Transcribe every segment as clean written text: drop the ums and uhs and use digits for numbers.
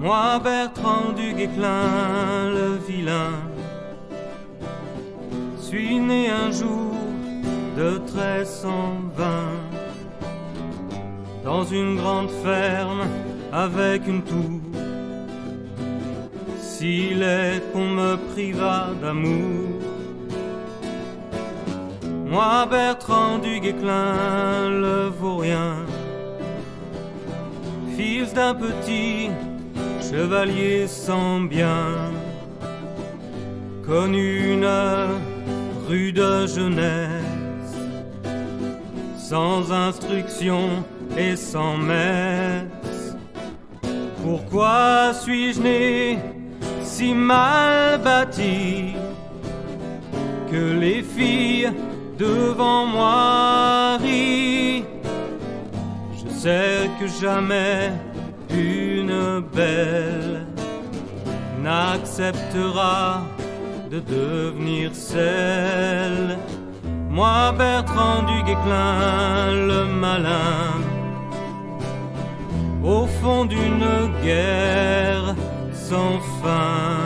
Moi, Bertrand du Guesclin, le vilain, suis né un jour de 1320 dans une grande ferme avec une tour. S'il est qu'on me priva d'amour, moi, Bertrand du Guesclin, le vaurien, fils d'un petit chevalier sans bien, connu une rude jeunesse, sans instruction et sans messe. Pourquoi suis-je né si mal bâti que les filles devant moi rient? Je sais que jamais une belle n'acceptera de devenir celle. Moi, Bertrand du Guesclin, le malin, au fond d'une guerre sans fin,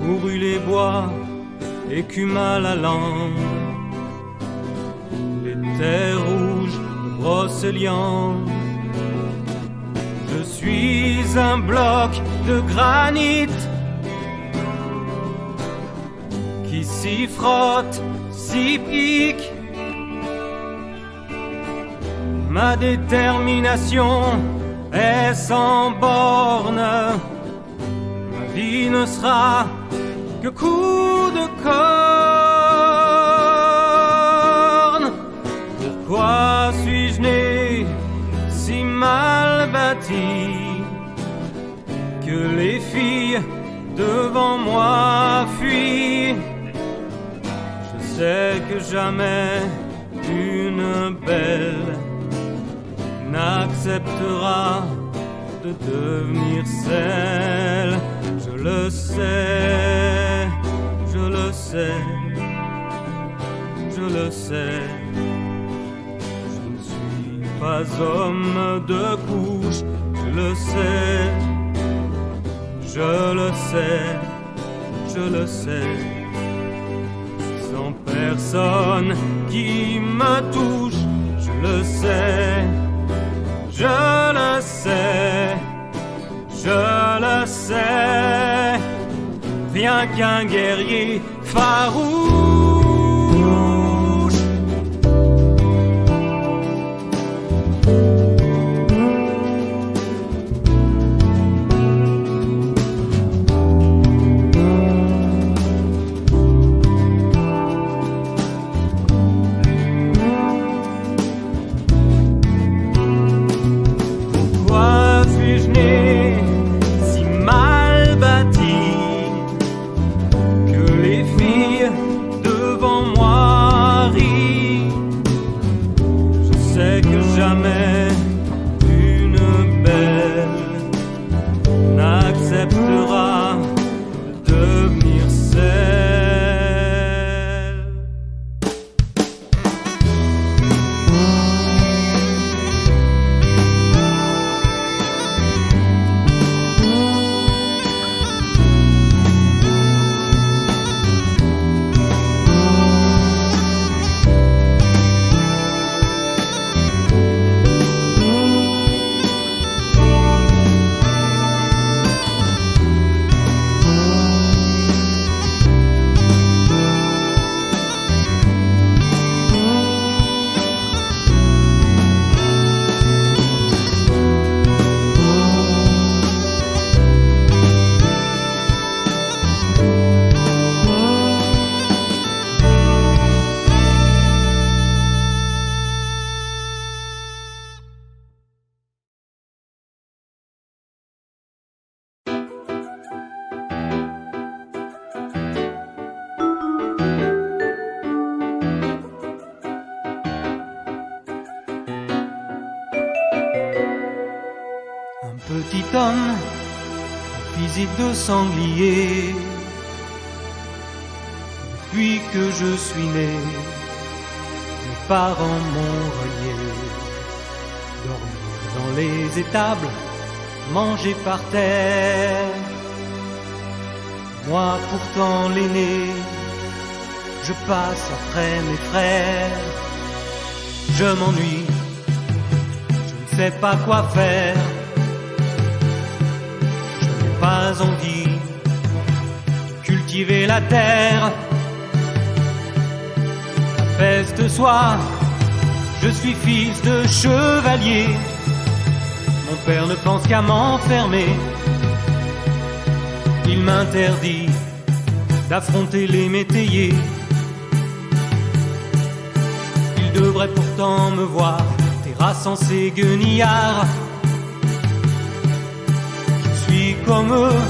courut les bois, écuma la langue, les terres rouges de Brocéliande. Je suis un bloc de granit qui s'y frotte, s'y pique. Ma détermination est sans borne. Ma vie ne sera que coup de corne. Pourquoi suis-je né si mal bâti que les filles devant moi fuient? Je sais que jamais une belle n'acceptera de devenir celle. Je le sais, je le sais, je le sais. Je ne suis pas homme de couche, je le sais, je le sais, je le sais. Sans personne qui me touche, je le sais, je le sais, je le sais. Rien qu'un guerrier farouche. Jamais une belle n'acceptera de devenir celle. Petit homme, physique de sanglier. Depuis que je suis né, mes parents m'ont relié. Dormir dans les étables, mangé par terre. Moi pourtant l'aîné, je passe après mes frères. Je m'ennuie, je ne sais pas quoi faire. Je n'ai pas envie de cultiver la terre. La peste soit, je suis fils de chevalier. Mon père ne pense qu'à m'enfermer. Il m'interdit d'affronter les métayers. Il devrait pourtant me voir terrassant ces guenillards. Je suis comme eux,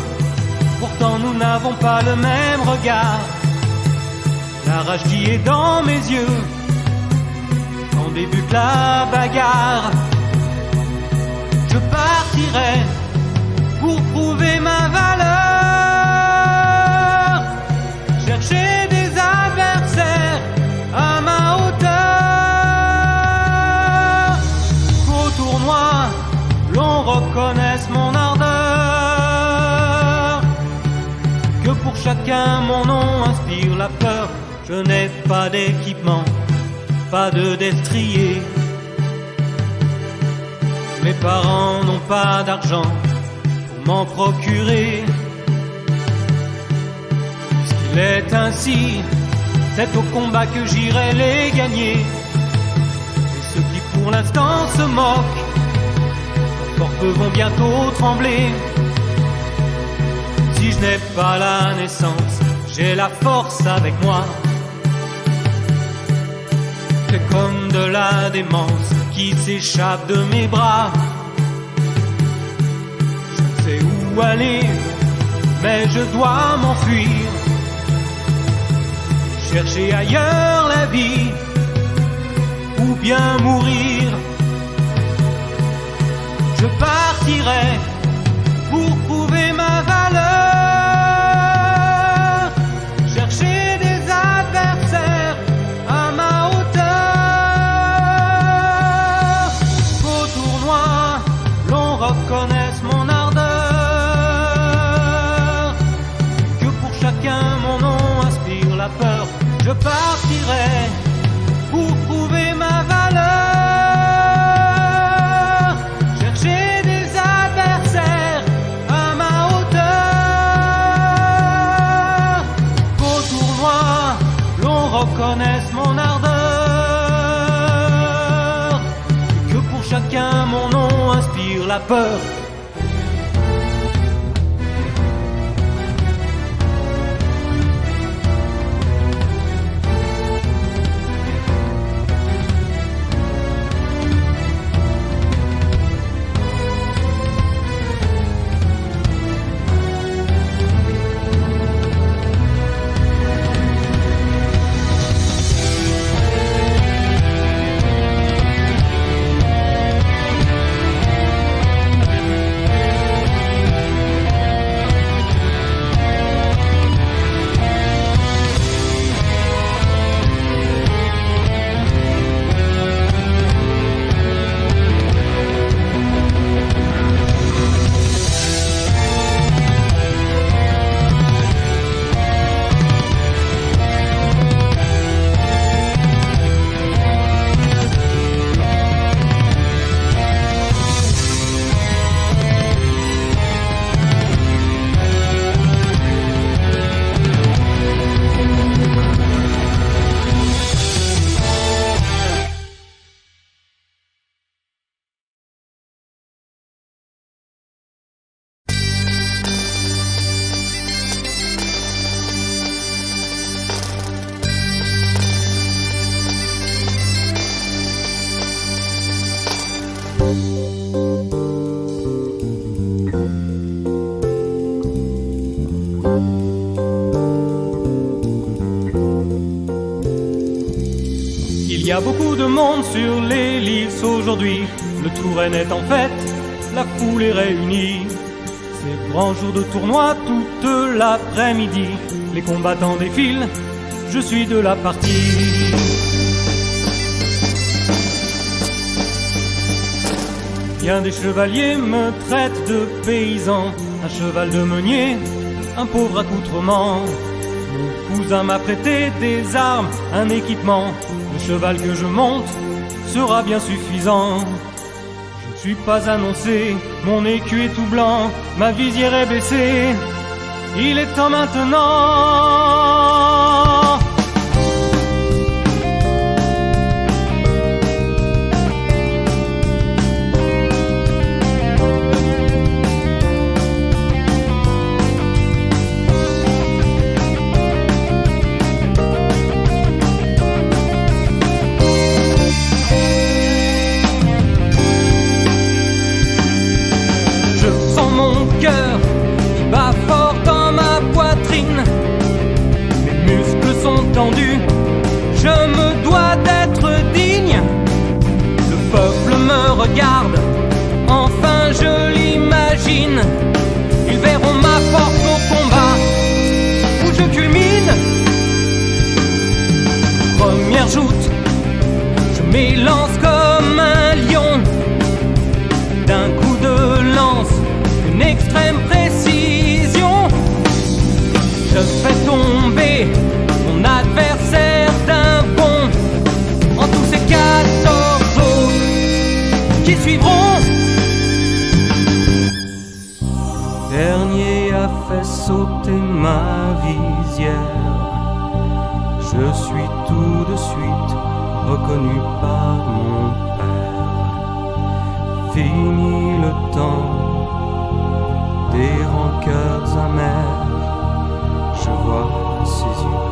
pourtant nous n'avons pas le même regard. La rage qui est dans mes yeux quand débute la bagarre. Je partirai pour prouver ma valeur. Chercher des adversaires à ma hauteur. Qu'au tournoi, l'on reconnaisse mon ardeur. Que pour chacun mon nom inspire la peur. Je n'ai pas d'équipement, pas de destrier. Mes parents n'ont pas d'argent pour m'en procurer. Puisqu'il est ainsi, c'est au combat que j'irai les gagner. Et ceux qui pour l'instant se moquent, leurs portes vont bientôt trembler. Si je n'ai pas la naissance, j'ai la force avec moi. C'est comme de la démence qui s'échappe de mes bras. Je ne sais où aller, mais je dois m'enfuir. Chercher ailleurs la vie, ou bien mourir. Je partirai pour prouver ma valeur. Chercher des adversaires à ma hauteur. Qu'au tournoi, l'on reconnaisse mon ardeur. Que pour chacun mon nom inspire la peur. Je partirai pour prouver ma valeur. Chercher des adversaires à ma hauteur. Qu'au tournoi, l'on reconnaisse mon ardeur. Que pour chacun mon nom inspire la peur. Il y a beaucoup de monde sur les listes aujourd'hui. Le Touraine est en fête, la foule est réunie. C'est grand jour de tournoi toute l'après-midi. Les combattants défilent, je suis de la partie. Bien des chevaliers me traitent de paysan, un cheval de meunier, un pauvre accoutrement. Mon cousin m'a prêté des armes, un équipement. Le cheval que je monte sera bien suffisant. Je ne suis pas annoncé, mon écu est tout blanc, ma visière est baissée. Il est temps maintenant. Je me dois d'être digne. Le peuple me regarde, enfin je l'imagine. Ils verront ma force au combat où je culmine. Première joute, je m'élance comme un lion. D'un coup de lance, une extrême précision. Je fais tomber mon adversaire d'un bond, en tous ces 14 autres qui suivront. Dernier a fait sauter ma visière. Je suis tout de suite reconnu par mon père. Fini le temps des rancœurs amères. Je vois ses yeux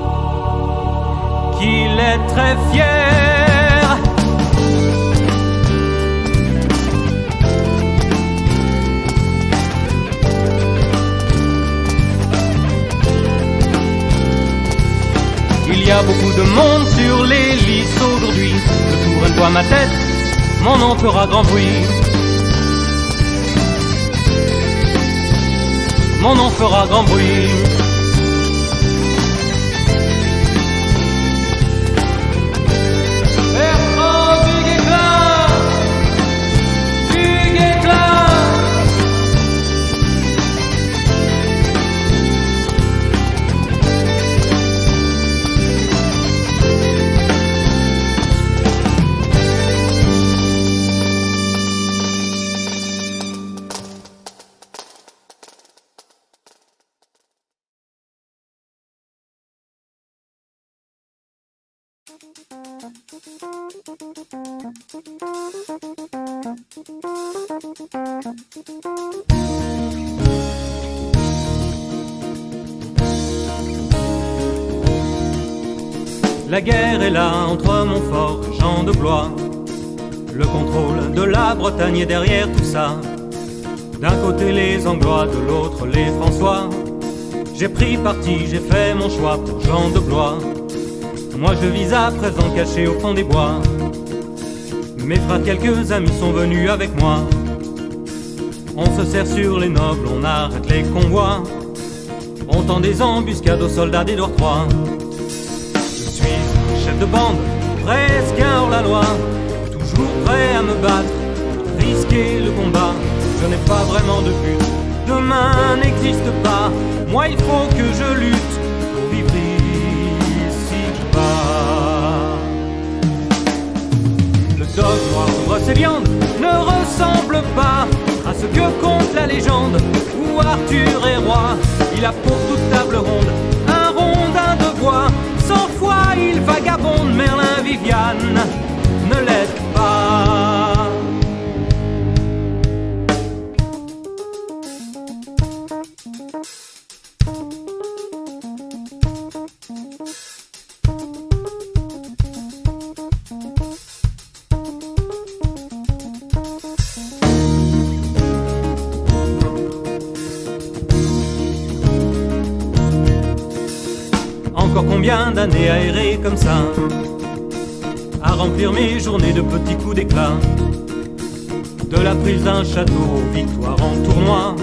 qu'il est très fier. Il y a beaucoup de monde sur les listes aujourd'hui. Le tour voit ma tête, mon nom fera grand bruit. Mon nom fera grand bruit. La guerre est là entre Montfort et Jean de Blois. Le contrôle de la Bretagne est derrière tout ça. D'un côté les Anglois, de l'autre les François. J'ai pris parti, j'ai fait mon choix pour Jean de Blois. Moi je vis à présent caché au fond des bois. Mes frères, quelques amis sont venus avec moi. On se serre sur les nobles, on arrête les convois. On tend des embuscades aux soldats des Dortois. Je suis un chef de bande, presque un hors-la-loi. Toujours prêt à me battre, risquer le combat. Je n'ai pas vraiment de but, demain n'existe pas. Moi il faut que je lutte pour vivre ici-bas. Le dogme noir ouvre ses viandes ne ressemble pas à ce que compte la légende où Arthur est roi. Il a pour toute table ronde un rondin de bois. 100 fois il vagabonde, Merlin Viviane ne l'aide pas. Encore combien d'années à errer comme ça, à remplir mes journées de petits coups d'éclat, de la prise d'un château aux victoires en tournoi.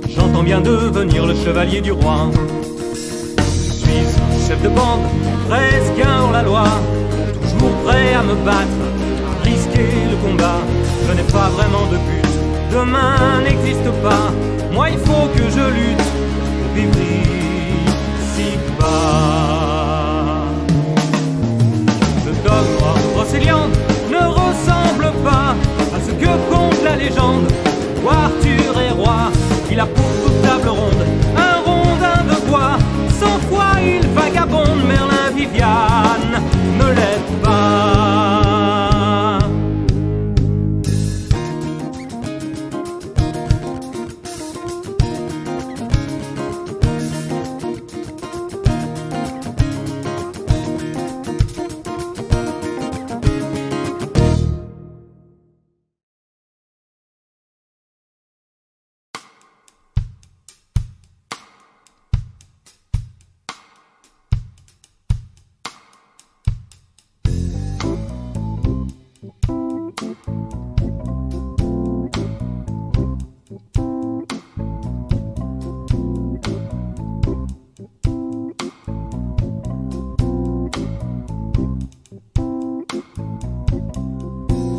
J'entends bien devenir le chevalier du roi. Je suis un chef de bande, presque un hors-la-loi, toujours prêt à me battre, à risquer le combat. je n'ai pas vraiment de but. Demain n'existe pas, moi il faut que je lutte pour vivre ici-bas. Le dogme brocélian ne ressemble pas à ce que compte la légende. Arthur est roi, il a pour toute table ronde un rondin de bois. 100 fois il vagabonde, Merlin Viviane ne l'aide pas.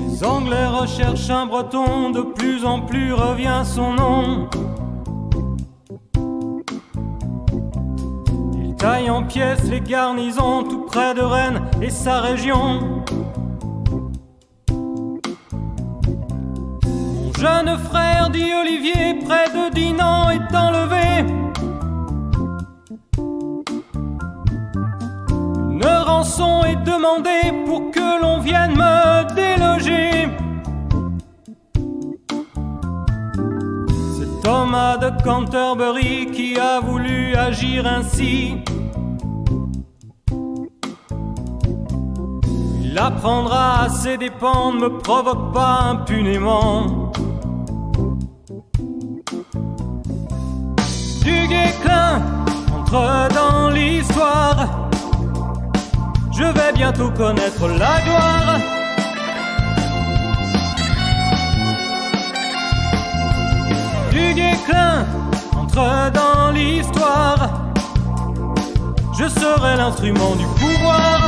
Les Anglais recherchent un breton, de plus en plus revient son nom. Il taille en pièces les garnisons tout près de Rennes et sa région. Mon jeune frère, dit Olivier, près de Dinan est enlevé. Une rançon est demandée pour que l'on vienne me déloger. C'est Thomas de Canterbury qui a voulu agir ainsi. Il apprendra à ses dépens, ne me provoque pas impunément. Du Guesclin entre dans l'histoire. Je vais bientôt connaître la gloire. Du Guesclin entre dans l'histoire. Je serai l'instrument du pouvoir.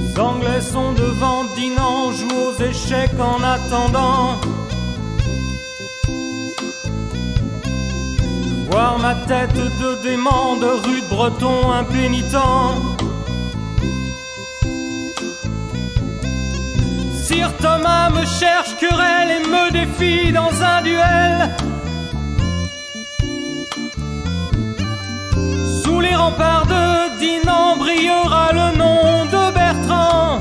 Les Anglais sont devant Dinan, jouent aux échecs en attendant de voir ma tête de dément, de rude breton impénitent. Sir Thomas me cherche querelle et me défie dans un duel. Sous les remparts de Dinan brillera le nom de Bertrand.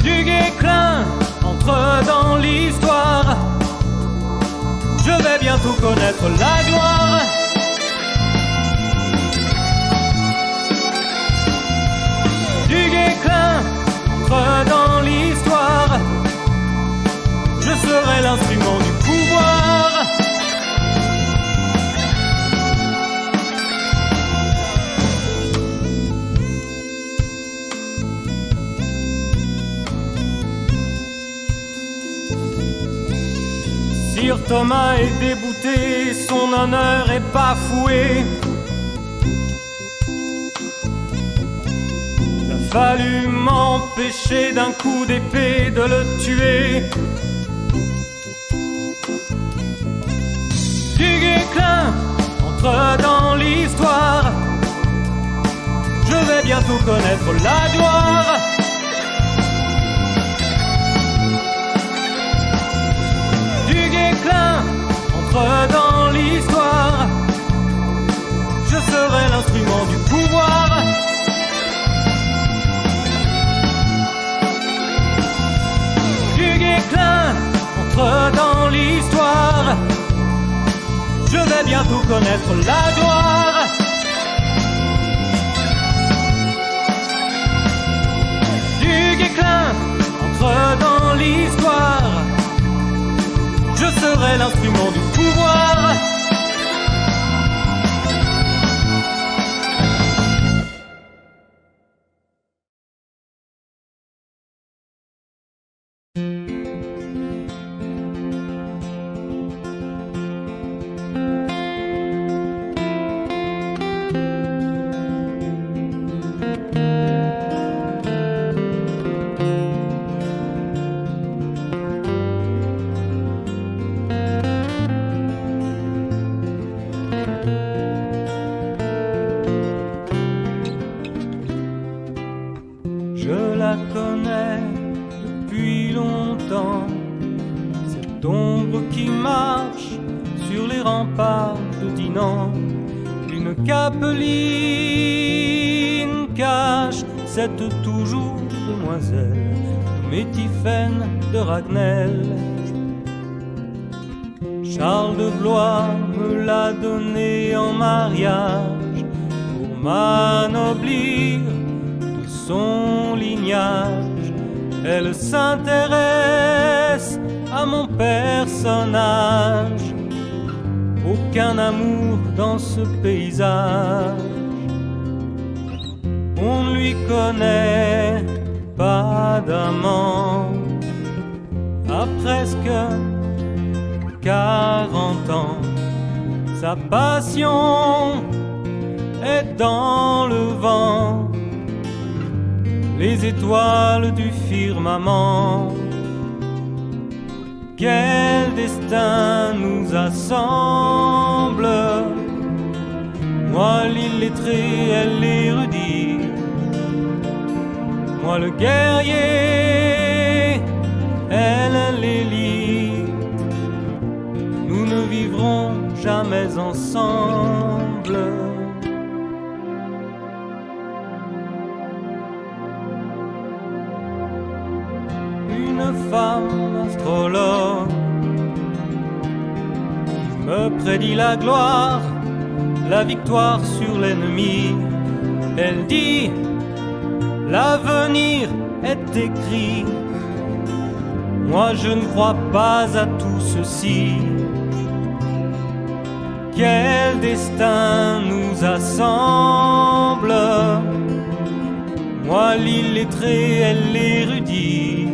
Du Guesclin entre dans l'histoire. Je vais bientôt connaître la gloire. Du Guesclin entre dans l'histoire. Je serai l'instrument du pouvoir. Sir Thomas est débouté, son honneur est bafoué. Il a fallu m'empêcher d'un coup d'épée de le tuer. Du Guesclin entre dans l'histoire. Je vais bientôt connaître la gloire. Entre dans l'histoire. Je serai l'instrument du pouvoir. Du Guesclin entre dans l'histoire. Je vais bientôt connaître la gloire. Du Guesclin entre dans l'histoire. Je serai l'instrument du pouvoir. l'ombre qui marche sur les remparts de Dinan. Une capeline cache cette toujours demoiselle Métiphène de Ragnel. Charles de Blois me l'a donnée en mariage pour m'anoblir de son lignage. Elle s'intéresse à mon personnage. Aucun amour dans ce paysage. On ne lui connaît pas d'amant. À presque 40 ans, sa passion est dans le vent. Les étoiles du firmament. Quel destin nous assemble. Moi l'illettré, elle l'érudit. Moi le guerrier, elle l'élite. Nous ne vivrons jamais ensemble. Une femme astrologue me prédit la gloire, la victoire sur l'ennemi. Elle dit, l'avenir est écrit. Moi je ne crois pas à tout ceci. Quel destin nous assemble. Moi l'illettré, elle l'érudit.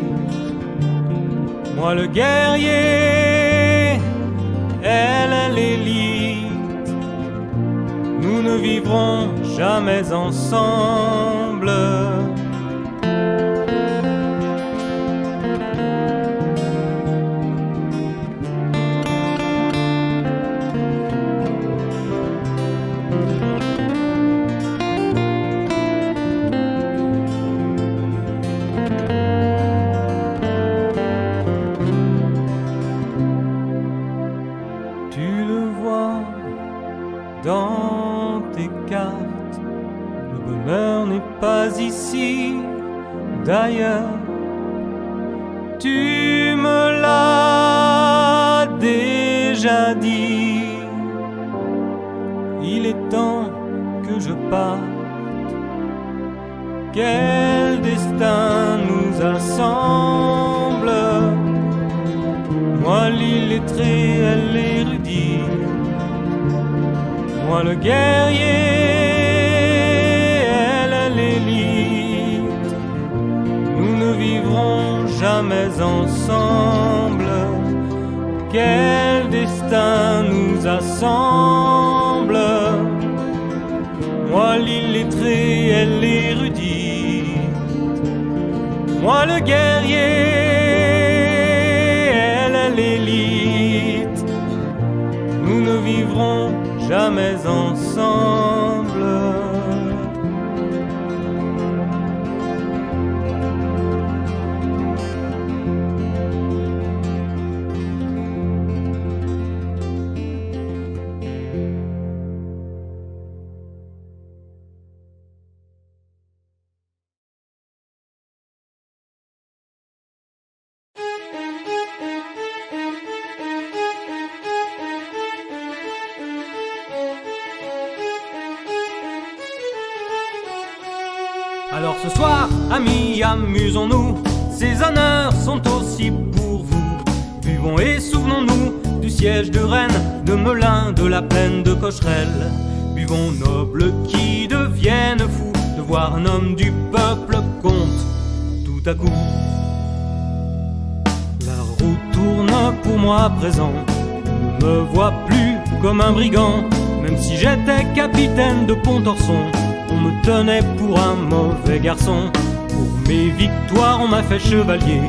Moi le guerrier, elle l'élite. Nous ne vivrons jamais ensemble. Dans tes cartes, le bonheur n'est pas ici, d'ailleurs. Tu me l'as déjà dit. Il est temps que je parte. Quel destin nous assemble. Moi l'illettré, elle l'érudit. Moi le guerrier, elle l'élite. Nous ne vivrons jamais ensemble. Quel destin nous assemble. Moi l'illettré, elle l'érudite. Moi le guerrier, elle l'élite. Nous ne vivrons jamais ensemble. Alors ce soir, amis, amusons-nous. Ces honneurs sont aussi pour vous. Buvons et souvenons-nous du siège de Rennes, de Melun, de la plaine de Cocherel. Buvons nobles qui deviennent fous de voir un homme du peuple compte tout à coup. La roue tourne pour moi à présent. On ne me voit plus comme un brigand. Même si j'étais capitaine de Pontorson, on me tenait pour un mauvais garçon. Pour mes victoires on m'a fait chevalier.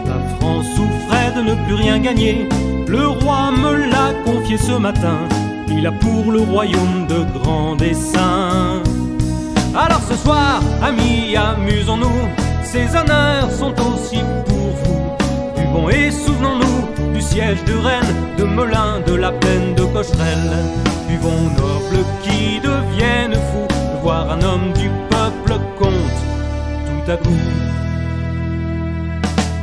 La France souffrait de ne plus rien gagner. Le roi me l'a confié ce matin. Il a pour le royaume de grands desseins. Alors ce soir, amis, amusons-nous. Ces honneurs sont aussi pour vous. Buvons et souvenons-nous du siège de Rennes, de Melun, de la plaine de Cocherel. Buvons nobles qui deviennent fous de voir un homme du peuple compte tout à coup.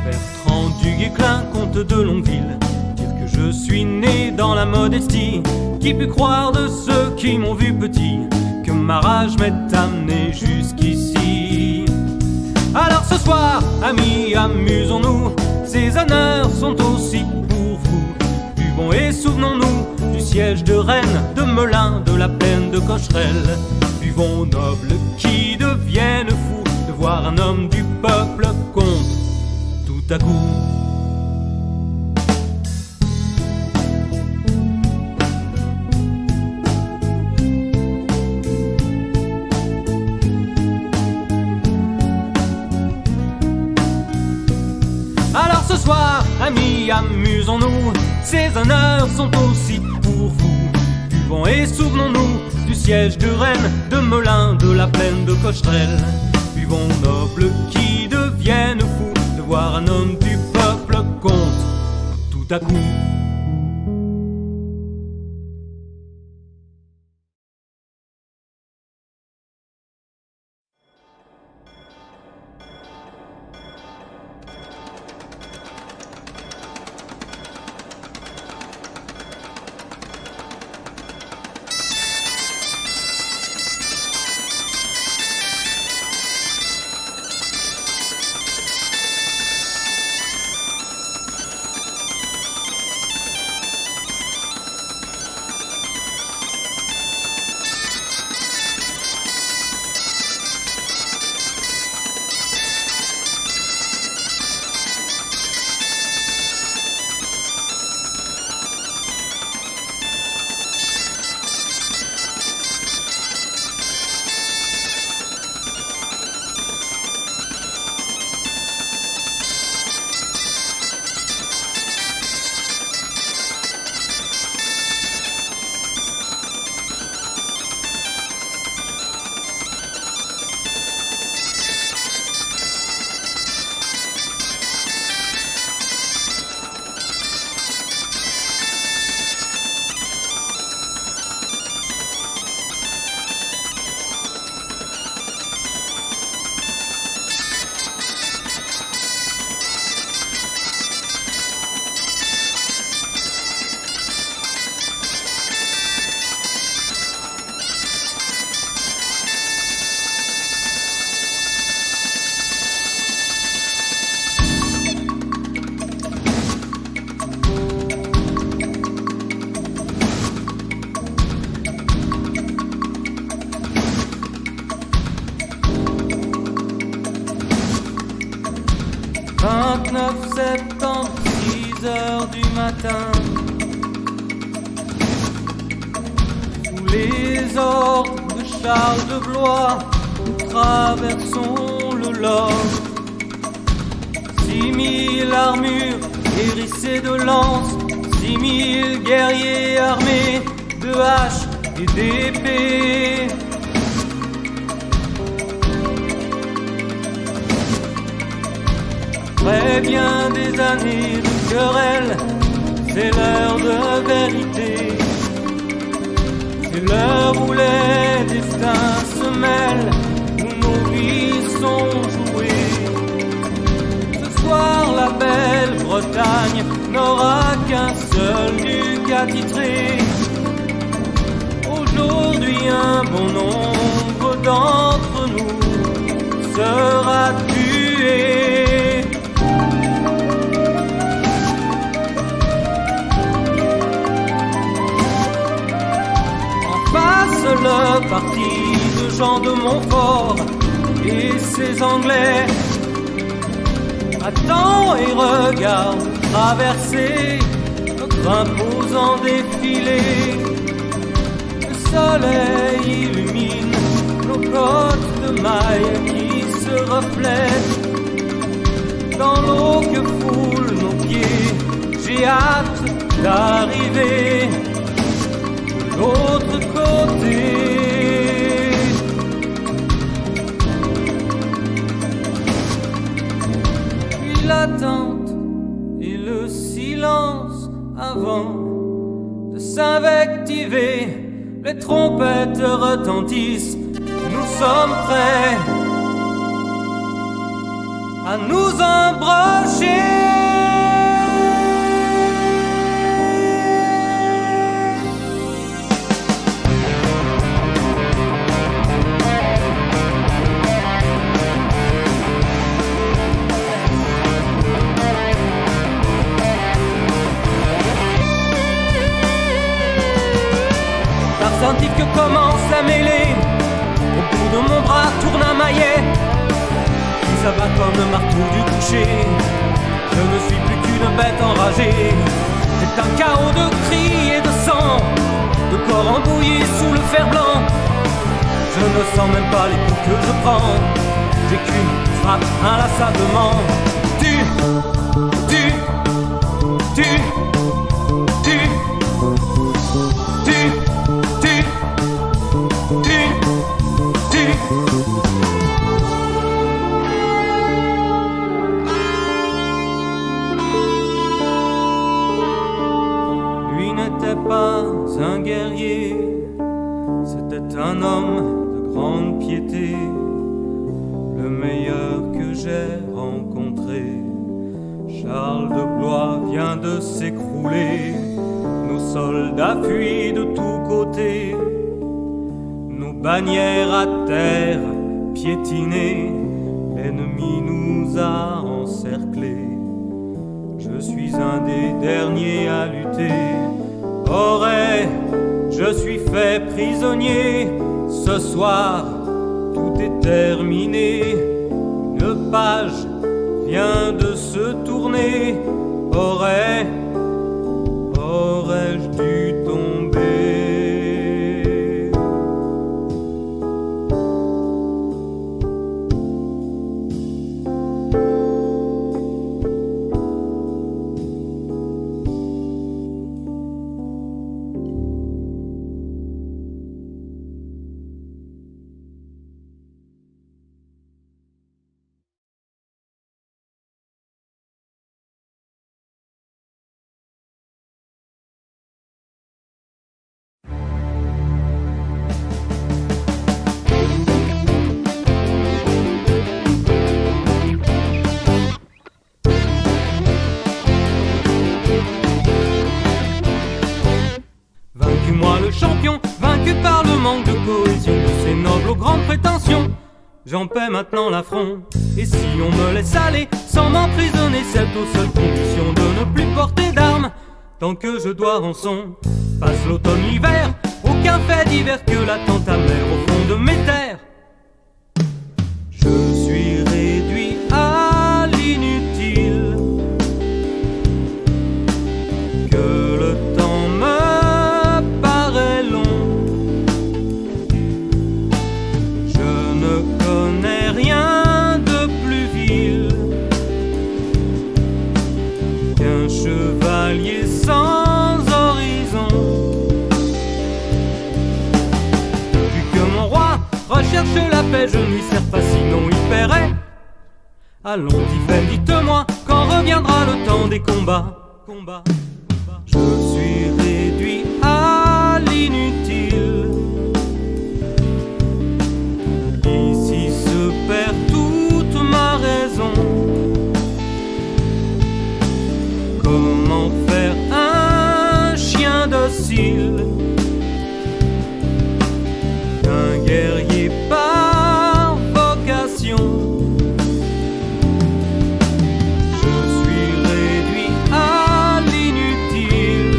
Bertrand du Guesclin, comte de Longueville, dire que je suis né dans la modestie. Qui put croire de ceux qui m'ont vu petit que ma rage m'est amenée jusqu'ici? Alors ce soir, amis, amusons-nous, ces honneurs sont aussi pour vous. Buvons et souvenons-nous du siège de Rennes, de Melun, de la plaine de Cocherel. Buvons nobles qui deviennent fous de voir un homme du peuple compte tout à coup. Alors ce soir, amis, amusons-nous, ces honneurs sont aussi pour vous. Buvons et souvenons-nous du siège de Rennes, de Melun, de la plaine de Cocherel. Buvons nobles qui deviennent fous de voir un homme du peuple compte tout à coup. Septembre, 6 heures du matin, sous les ordres de Charles de Blois, nous traversons le Loire. 6000 armures hérissées de lances, 6000 guerriers armés de haches et d'épées. Après bien des années de querelle, c'est l'heure de vérité. C'est l'heure où les destins se mêlent, où nos vies sont jouées. Ce soir, la belle Bretagne n'aura qu'un seul duc attitré. Aujourd'hui, un bon nombre d'entre nous sera tué. Le parti de Jean de Montfort et ses Anglais. Attends et regarde traverser notre imposant défilé. Le soleil illumine nos côtes de mailles qui se reflètent dans l'eau que foulent nos pieds. J'ai hâte d'arriver de l'autre côté. Puis l'attente et le silence s'invectiver, les trompettes retentissent. Nous sommes prêts à nous embrocher. Que commence la mêlée, au bout de mon bras tourne un maillet qui s'abat comme le marteau du boucher. Je ne suis plus qu'une bête enragée. C'est un chaos de cris et de sang, de corps embouillis sous le fer blanc. Je ne sens même pas les coups que je prends. J'ai qu'une frappe inlassablement. Tu Lui n'était pas un guerrier, c'était un homme de grande piété, le meilleur que j'ai rencontré. Charles de Blois vient de s'écrouler, nos soldats fuient de tous côtés, nos bannières à terre piétinées, l'ennemi nous a encerclés. Je suis un des derniers à lutter. Aurais, je suis fait prisonnier. Ce soir, tout est terminé. Une page vient de se tourner. Aurais-je dû tomber? Champion, vaincu par le manque de cohésion de ces nobles aux grandes prétentions. J'en paie maintenant l'affront. Et si on me laisse aller sans m'emprisonner, c'est aux seules conditions de ne plus porter d'armes. Tant que je dois rançon, passe l'automne, l'hiver, aucun fait divers que l'attente amère au fond de mes terres. Je suis réduit à l'inutile, que le temps me chevalier sans horizon. Depuis que mon roi recherche la paix, je ne lui sers pas, sinon il paierait. Allons, Tiphaine, dites-moi, quand reviendra le temps des combats? Je suis réduit à l'inutile. Ici se perd toute ma raison. Comment faire un chien docile d'un guerrier par vocation? Je suis réduit à l'inutile.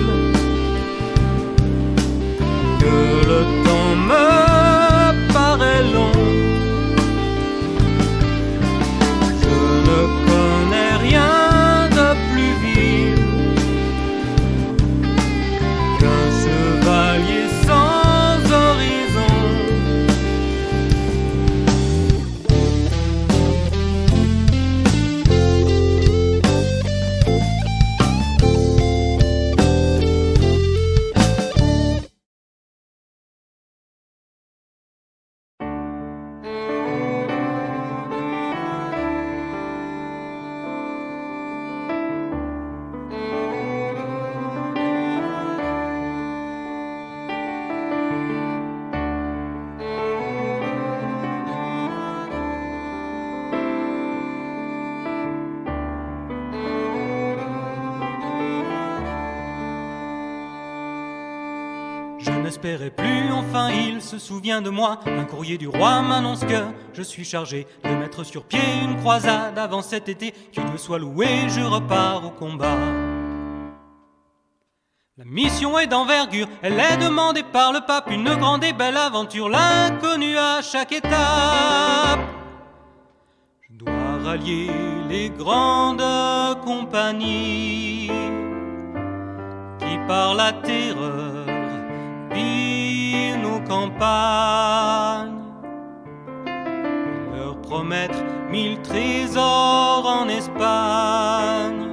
Je n'espérais plus, enfin il se souvient de moi. Un courrier du roi m'annonce que je suis chargé de mettre sur pied une croisade avant cet été. Que Dieu soit loué, je repars au combat. La mission est d'envergure, elle est demandée par le pape. Une grande et belle aventure, l'inconnu à chaque étape. Je dois rallier les grandes compagnies qui par la terreur pillent nos campagnes. Leur promettre 1000 trésors en Espagne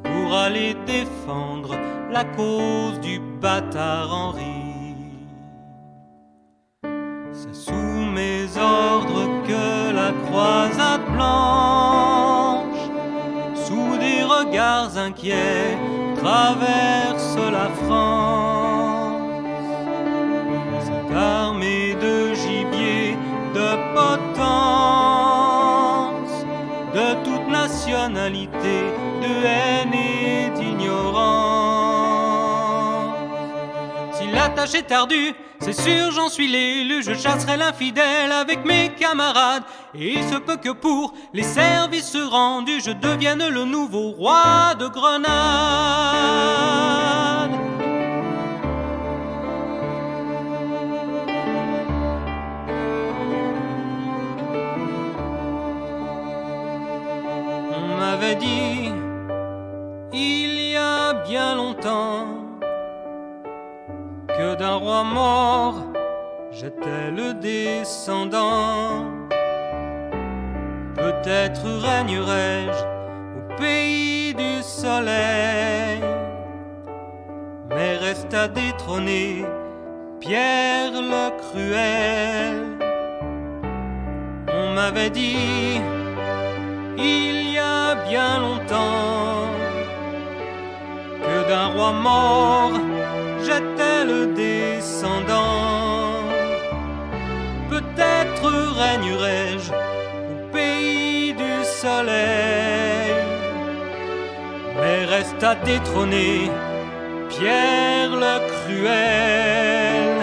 pour aller défendre la cause du bâtard Henri. C'est sous mes ordres que la croisade blanche, sous des regards inquiets, traverse la France. Cette armée de gibier, de potence, de toute nationalité, de haine et d'ignorance. Si la tâche est ardue, c'est sûr, j'en suis l'élu. Je chasserai l'infidèle avec mes camarades. Et il se peut que pour les services rendus, je devienne le nouveau roi de Grenade. On m'avait dit, il y a bien longtemps, que d'un roi mort, j'étais le descendant. Peut-être régnerai-je au pays du soleil, mais reste à détrôner Pierre le Cruel. On m'avait dit, il y a bien longtemps, que d'un roi mort, j'étais le descendant. Peut-être régnerai-je au pays du soleil, mais reste à détrôner Pierre le Cruel.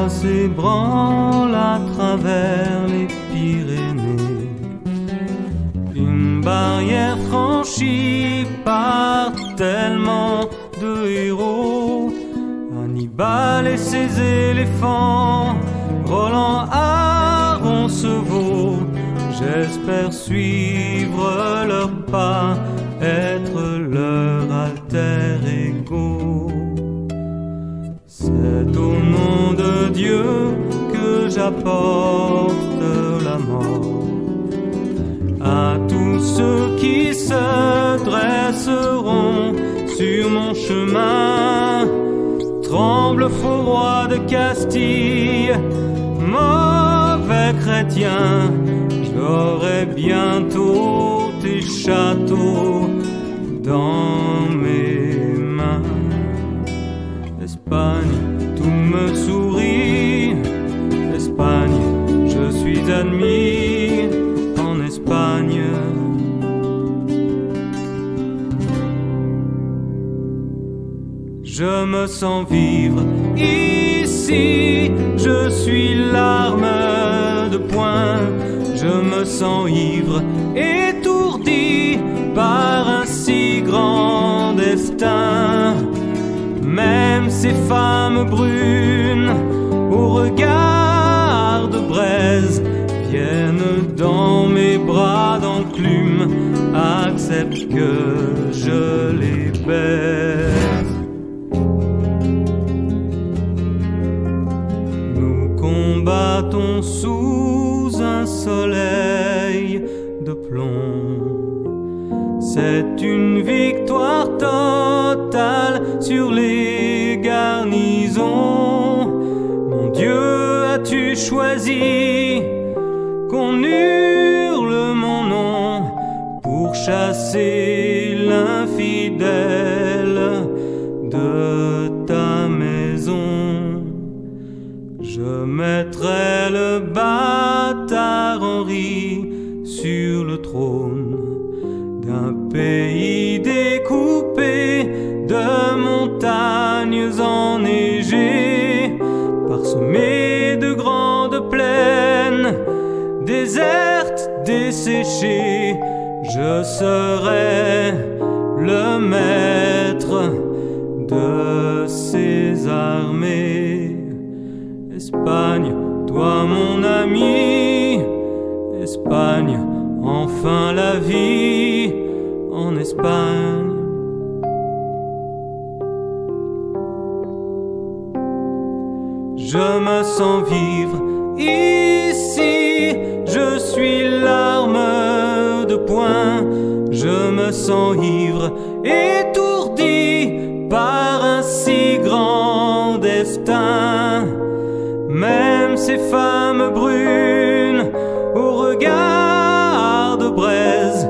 S'ébranle à travers les Pyrénées, une barrière franchie par tellement de héros. Hannibal et ses éléphants, Roland à Roncevaux. J'espère suivre leurs pas, être leur alter ego. C'est au nom de Dieu que j'apporte la mort à tous ceux qui se dresseront sur mon chemin. Tremble, faux roi de Castille, mauvais chrétien, j'aurai bientôt tes châteaux dans mes mains. Espagne, tout me sourit. Espagne, je suis admis en Espagne. Je me sens vivre ici. Je suis l'arme de poing. Je me sens ivre, étourdi par un si grand destin. Même ces femmes brunes au regard de braise viennent dans mes bras d'enclume, acceptent que je les baise. Nous combattons sous un soleil de plomb. C'est une victoire totale sur les garnisons. Mon Dieu, as-tu choisi qu'on hurle mon nom pour chasser l'infidèle de ta maison? Je mettrai le bâtard Henri sur le trône d'un pays découpé de montagnes enneigées, parsemées de grandes plaines désertes, desséchées. Je serai le maître de ces armées. Espagne, toi mon ami, Espagne, enfin la vie en Espagne. Je me sens vivre ici, je suis l'arme de poing. Je me sens ivre, étourdi par un si grand destin. Même ces femmes brunes au regard de braise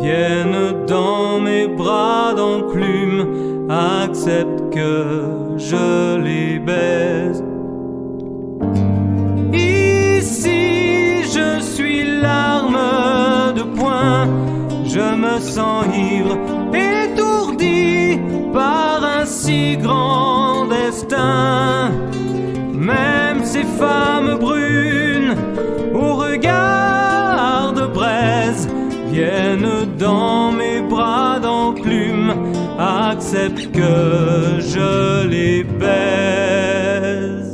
viennent dans mes bras d'enclume, acceptent que je les baise. Ici, je suis l'arme de poing. Je me sens ivre, étourdi par un si grand destin. Même ces femmes brunes au regard de braise viennent dans mes bras d'enclume, acceptent que je les baise.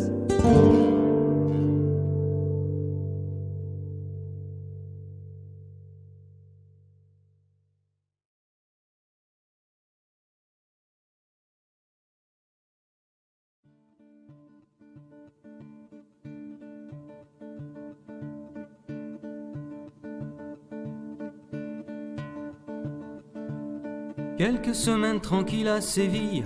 Quelques semaines tranquilles à Séville,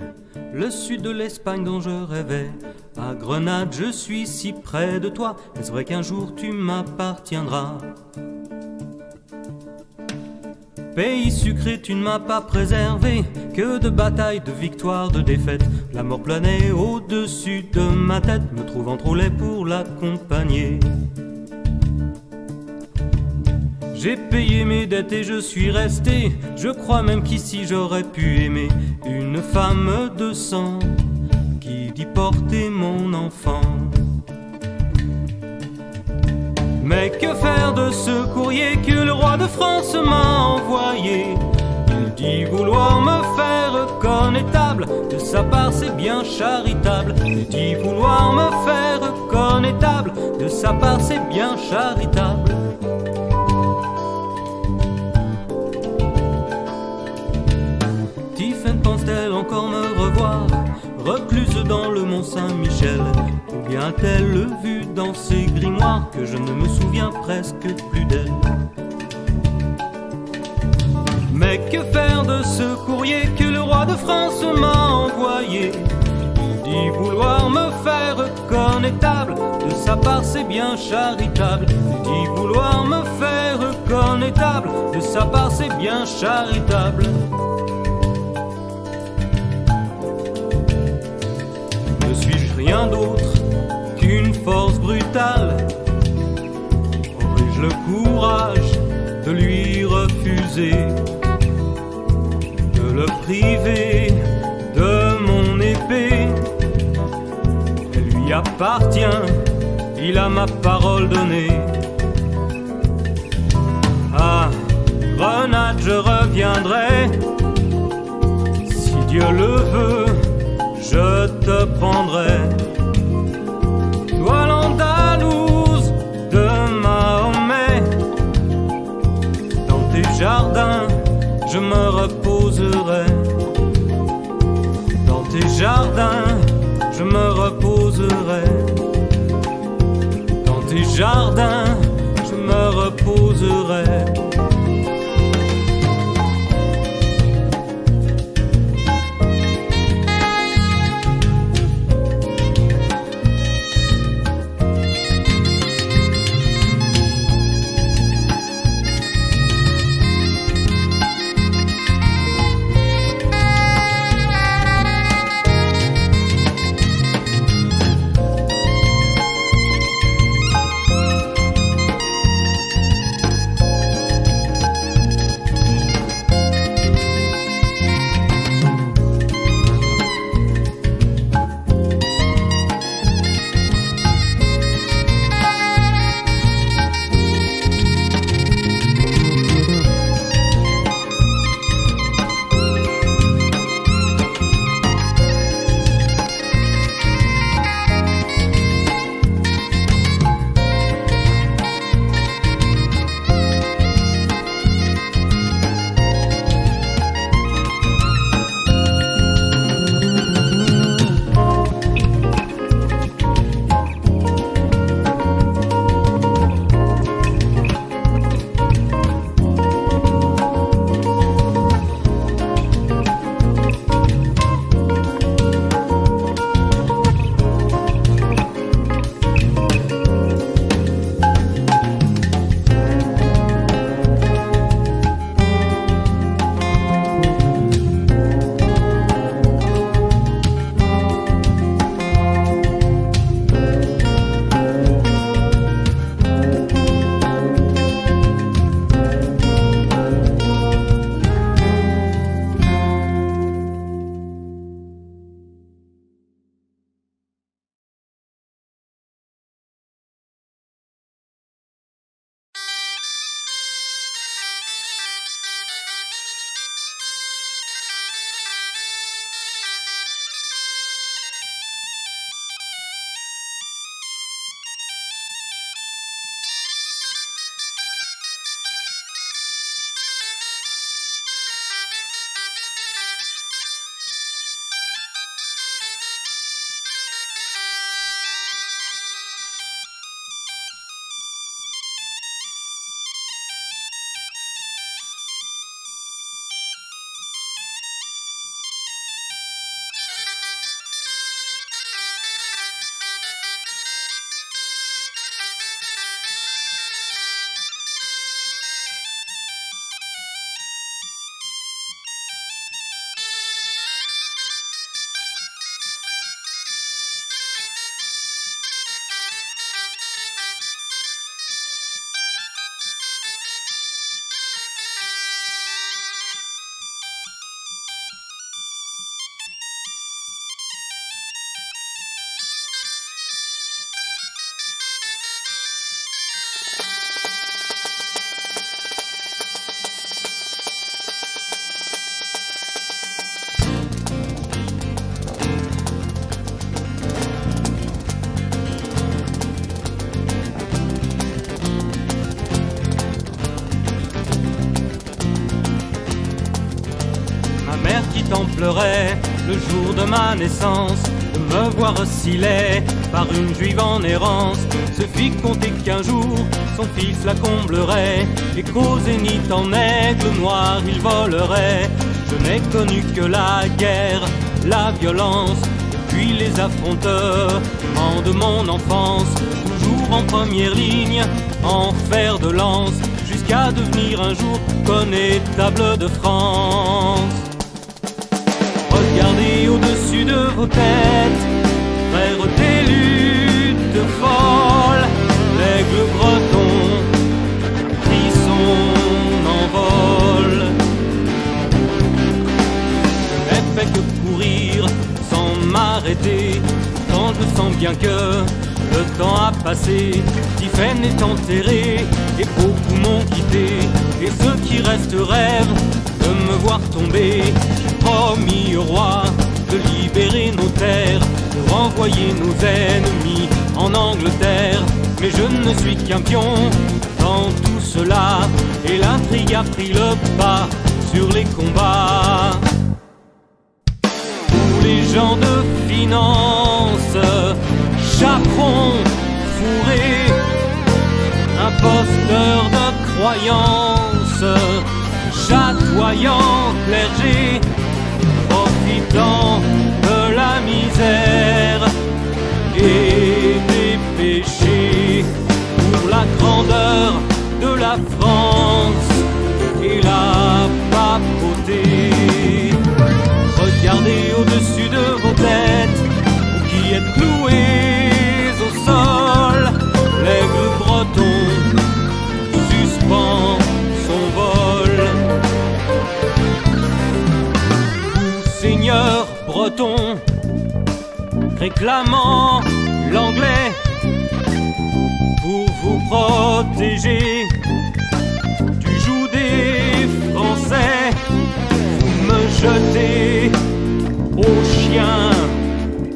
le sud de l'Espagne dont je rêvais. À Grenade, je suis si près de toi, est-ce vrai qu'un jour tu m'appartiendras? Pays sucré, tu ne m'as pas préservé, que de batailles, de victoires, de défaites. La mort planait au-dessus de ma tête, me trouvant trop laid pour l'accompagner. J'ai payé mes dettes et je suis resté. Je crois même qu'ici j'aurais pu aimer une femme de sang qui dit porter mon enfant. Mais que faire de ce courrier que le roi de France m'a envoyé? Il dit vouloir me faire connétable, de sa part c'est bien charitable. Il dit vouloir me faire connétable, de sa part c'est bien charitable. Pense-t-elle encore me revoir, recluse dans le Mont Saint-Michel? Ou bien a-t-elle vu dans ses grimoires que je ne me souviens presque plus d'elle? Mais que faire de ce courrier que le roi de France m'a envoyé? Il dit vouloir me faire connétable, de sa part c'est bien charitable. Il dit vouloir me faire connétable, de sa part c'est bien charitable. Rien d'autre qu'une force brutale. Aurais-je le courage de lui refuser, de le priver de mon épée? Elle lui appartient, il a ma parole donnée. À Grenade je reviendrai, si Dieu le veut, je te prendrai. Toi l'Andalouse de Mahomet, dans tes jardins je me reposerai. Dans tes jardins je me reposerai. Dans tes jardins je me reposerai. tant pleurait le jour de ma naissance, de me voir si laid par une juive en errance. Se fit compter qu'un jour son fils la comblerait, et qu'au zénith en aigle noir il volerait. Je n'ai connu que la guerre, la violence, puis les affronteurs de mon enfance. Toujours en première ligne, en fer de lance, jusqu'à devenir un jour connétable de France. Regardez au-dessus de vos têtes, frères des luttes folles, l'aigle breton prit son envol. Je n'ai fait que courir sans m'arrêter, quand je sens bien que le temps a passé. Tiphaine est enterré et beaucoup m'ont quitté, et ceux qui restent rêvent de me voir tomber. J'ai promis au roi de libérer nos terres, envoyer nos ennemis en Angleterre. Mais je ne suis qu'un pion dans tout cela, et l'intrigue a pris le pas sur les combats. Tous les gens de finance, chaperons, fourrés, imposteurs de croyances, chatoyant clergé, profitant de la misère et des péchés pour la grandeur de la France et la papauté. Regardez au-dessus de vos têtes, vous qui êtes cloués au sol, l'aigle breton suspend son vol. Vous, seigneurs bretons, réclamant l'anglais pour vous protéger du joug des Français, vous me jetez aux chiens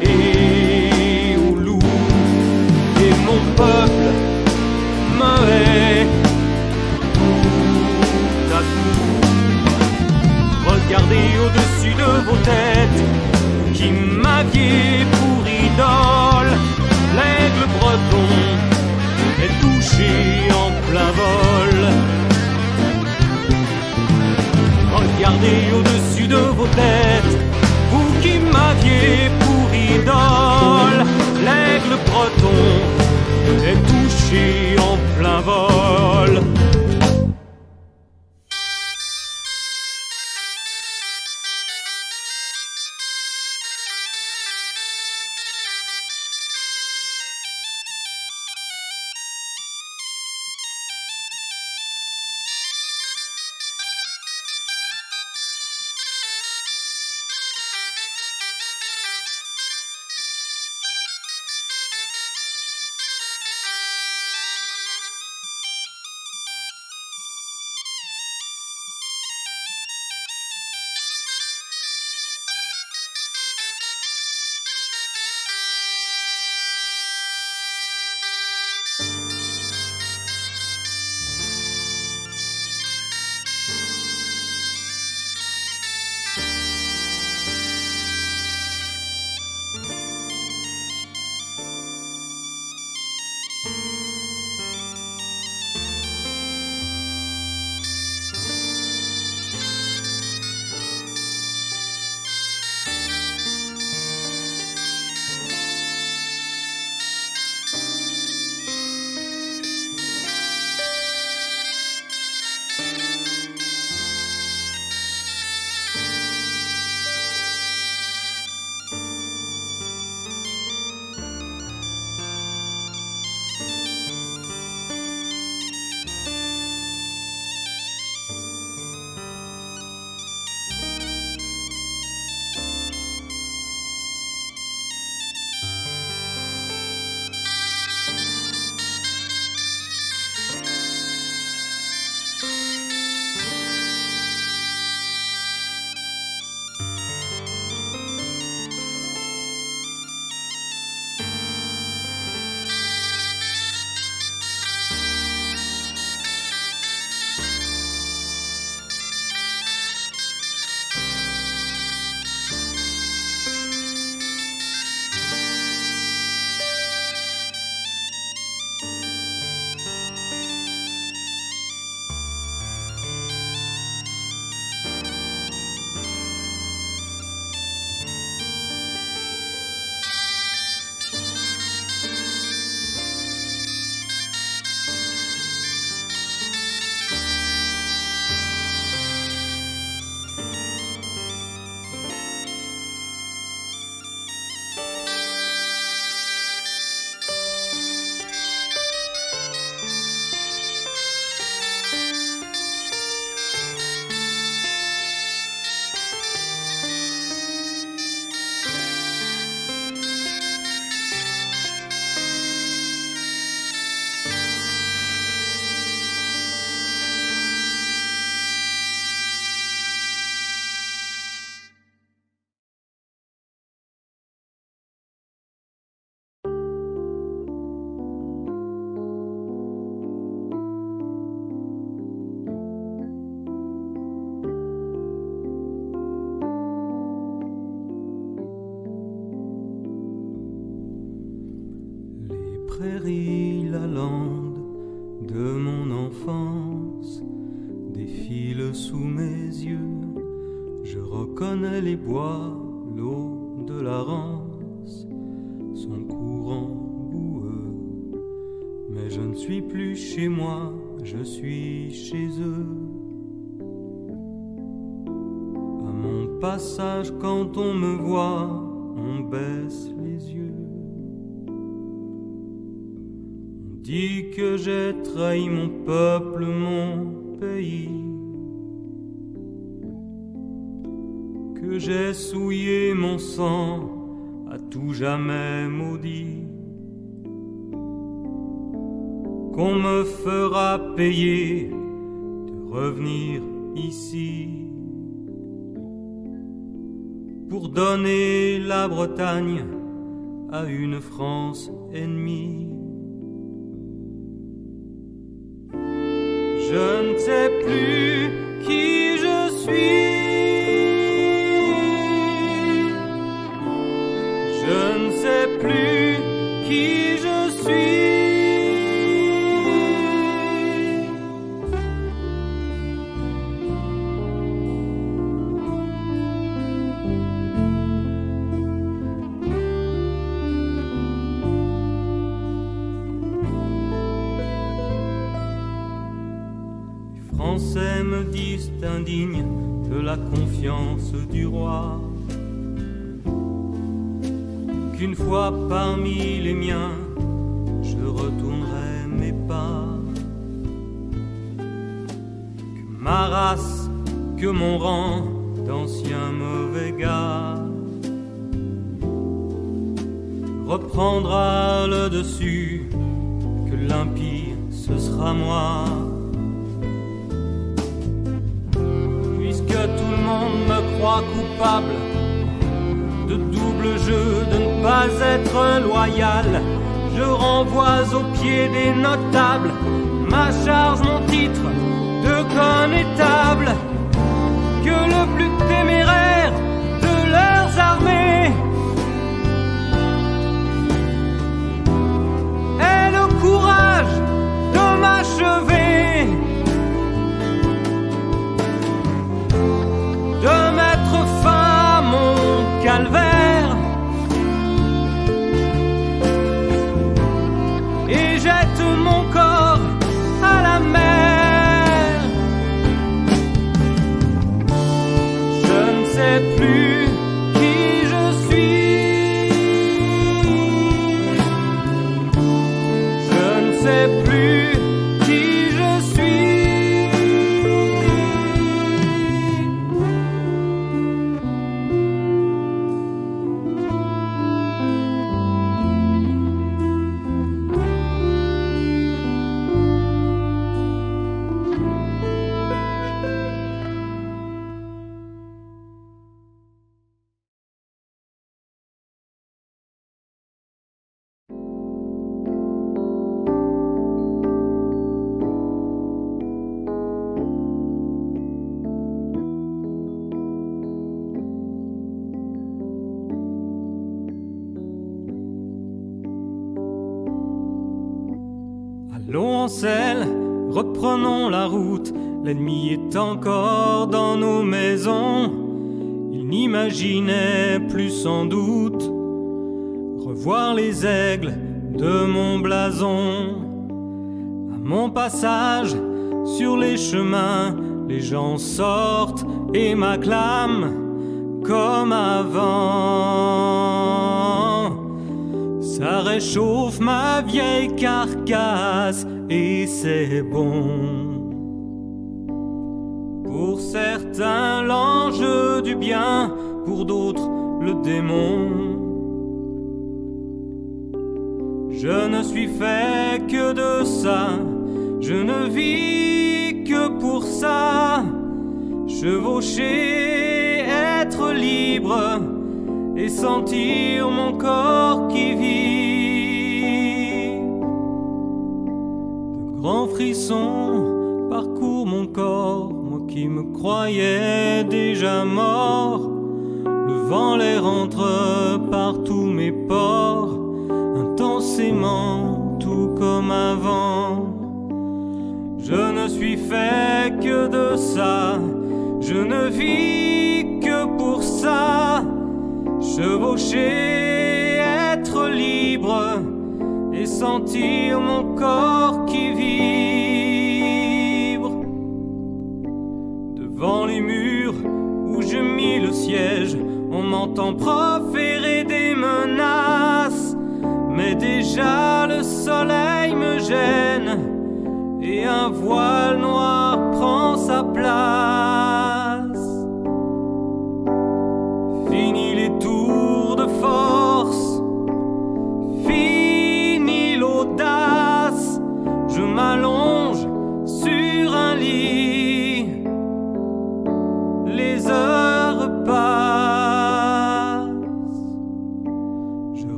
et aux loups, et mon peuple me hait tout à coup. Regardez au-dessus de vos têtes, vous qui m'aviez pour idole, l'aigle breton est touché en plein vol. Regardez au-dessus de vos têtes, vous qui m'aviez pour idole, l'aigle breton est touché en plein vol. prairies, la lande de mon enfance défile sous mes yeux. Je reconnais les bois, l'eau de la Rance, son courant boueux. Mais je ne suis plus chez moi, je suis chez eux. À mon passage, quand on me voit, on baisse les yeux. On dit que j'ai trahi mon peuple, mon pays, que j'ai souillé mon sang, à tout jamais maudit, qu'on me fera payer de revenir ici pour donner la Bretagne à une France ennemie. Je ne sais plus qui je suis. Je ne sais plus qui je suis. Les Français me disent indigne de la confiance du roi, qu'une fois parmi les miens, je retournerai mes pas. Que ma race, que mon rang d'anciens mauvais gars reprendra le dessus, que l'impie ce sera moi. Puisque tout le monde me croit coupable de double jeu, de ne pas être loyal, je renvoie aux pieds des notables ma charge, mon titre de connétable. Que le plus téméraire de leurs armées ait le courage de m'achever, de mettre fin à mon calvaire, et jette mon corps à la mer. Je ne sais plus qui je suis. Je ne sais plus qui je suis. Allons en selle, reprenons la route. L'ennemi est encore dans nos maisons. Il n'imaginait plus sans doute revoir les aigles de mon blason. À mon passage sur les chemins, les gens sortent et m'acclament comme avant. Ça réchauffe ma vieille carcasse et c'est bon. Pour certains l'enjeu du bien, pour d'autres le démon. Je ne suis fait que de ça, je ne vis que pour ça. Chevaucher, être libre et sentir mon corps qui vit. De grands frissons parcourent mon corps, moi qui me croyais déjà mort. Le vent les rentre par tous mes pores, intensément comme un vent. Je ne suis fait que de ça, je ne vis que pour ça. Chevaucher, être libre et sentir mon corps qui vibre. Devant les murs où je mis le siège, on m'entend proférer des menaces. Mais déjà le soleil me gêne et un voile noir prend sa place.